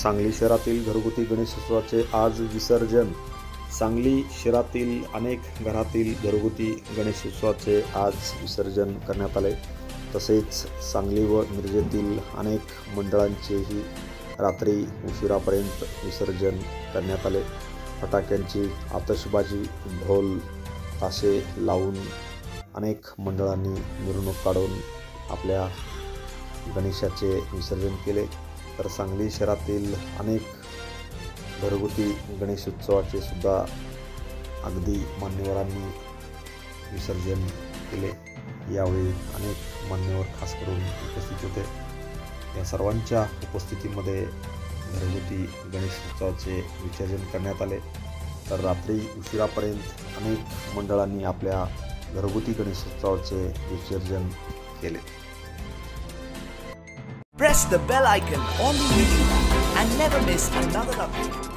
सांगली शहरातील घरगुती गणेशोत्सवाचे आज विसर्जन। सांगली शहरातील अनेक घरातील घरगुती गणेशोत्सवाचे आज विसर्जन करण्यात आले। तसेच सांगली व मिरजेतील अनेक मंडळांचेही रात्री उशिरापर्यंत विसर्जन करण्यात आले। फटाक्यांची आतषबाजी, ढोल ताशे लावून अनेक मंडळांनी मिरवणूक काढून आपल्या गणेशाचे विसर्जन केले। तर सांगली शहरातील अनेक घरगुती गणेशोत्सवाचे सुद्धा अगदी मान्यवरांनी विसर्जन केले। यावेळी अनेक मान्यवर खास करून उपस्थित होते। या सर्वांच्या उपस्थितीमध्ये घरगुती गणेशोत्सवाचे विसर्जन करण्यात आले। तर रात्री उशिरापर्यंत अनेक मंडळांनी आपल्या घरगुती गणेशोत्सवाचे विसर्जन केले। Press the bell icon on the video and never miss another update.